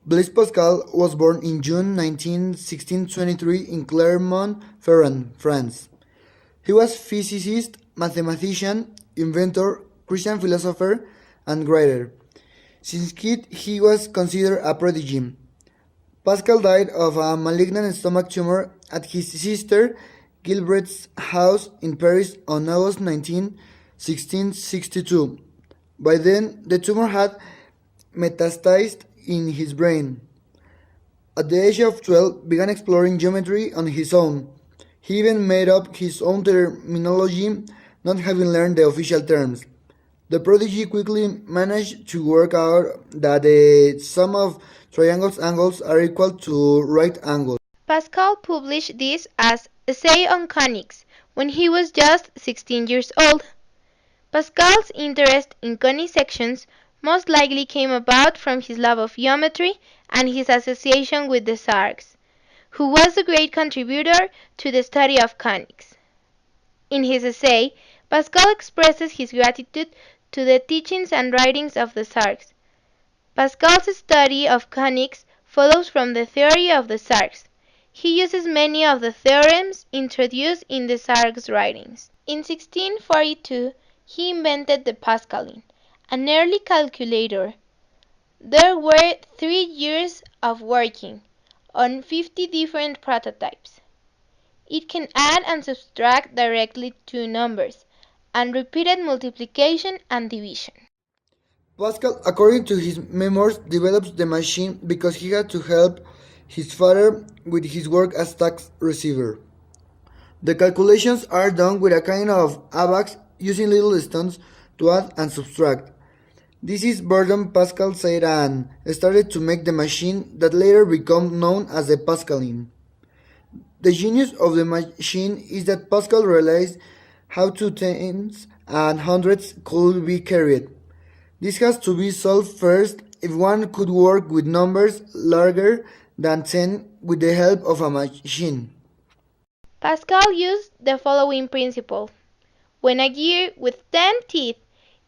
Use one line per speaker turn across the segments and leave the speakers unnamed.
Blaise Pascal was born in June 19, 1623 in Clermont-Ferrand, France. He was physicist, mathematician, inventor, Christian philosopher, and writer. Since kid, he was considered a prodigy. Pascal died of a malignant stomach tumor at his sister Gilbert's house in Paris on August 19, 1662. By then, the tumor had metastasized in his brain. At the age of 12, began exploring geometry on his own. He even made up his own terminology, not having learned the official terms. The prodigy quickly managed to work out that the sum of triangles' angles are equal to right angles.
Pascal published this as Essay on Conics when he was just 16 years old. Pascal's interest in conic sections most likely came about from his love of geometry and his association with Desargues, who was a great contributor to the study of conics. In his essay, Pascal expresses his gratitude to the teachings and writings of Desargues. Pascal's study of conics follows from the theory of Desargues. He uses many of the theorems introduced in Desargues' writings. In 1642, he invented the Pascaline, an early calculator. There were 3 years of working on 50 different prototypes. It can add and subtract directly two numbers, and repeated multiplication and division.
Pascal, according to his memoirs, developed the machine because he had to help his father with his work as tax receiver. The calculations are done with a kind of abax using little stones to add and subtract. This is burden Pascal said and started to make the machine that later became known as the Pascaline. The genius of the machine is that Pascal realized how two tens and hundreds could be carried. This has to be solved first if one could work with numbers larger than 10 with the help of a machine.
Pascal used the following principle. When a gear with 10 teeth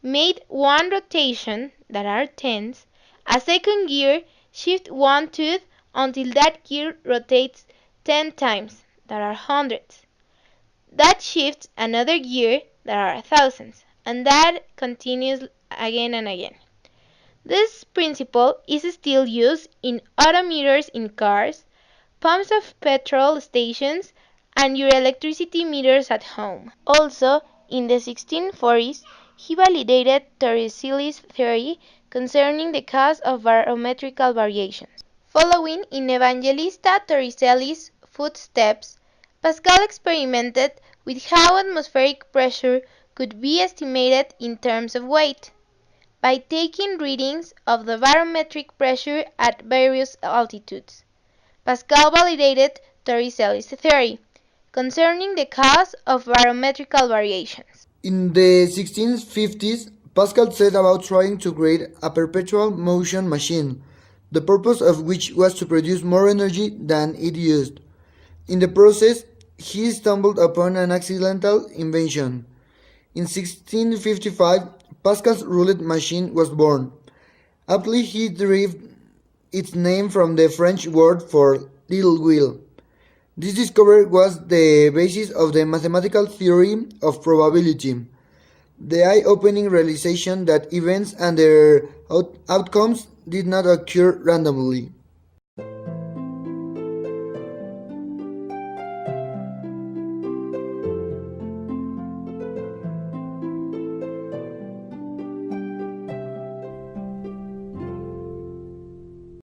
made one rotation, that are tens, a second gear shifts one tooth until that gear rotates 10 times, that are hundreds. That shifts another gear, that are thousands, and that continues again and again. This principle is still used in odometers in cars, pumps of petrol stations, and your electricity meters at home. Also, in the 1640s, he validated Torricelli's theory concerning the cause of barometrical variations. Following in Evangelista Torricelli's footsteps, Pascal experimented with how atmospheric pressure could be estimated in terms of weight. By taking readings of the barometric pressure at various altitudes, Pascal validated Torricelli's theory concerning the cause of barometrical variations.
In the 1650s, Pascal set about trying to create a perpetual motion machine, the purpose of which was to produce more energy than it used. In the process, he stumbled upon an accidental invention. In 1655, Pascal's roulette machine was born. Aptly, he derived its name from the French word for little wheel. This discovery was the basis of the mathematical theory of probability, the eye-opening realization that events and their outcomes did not occur randomly.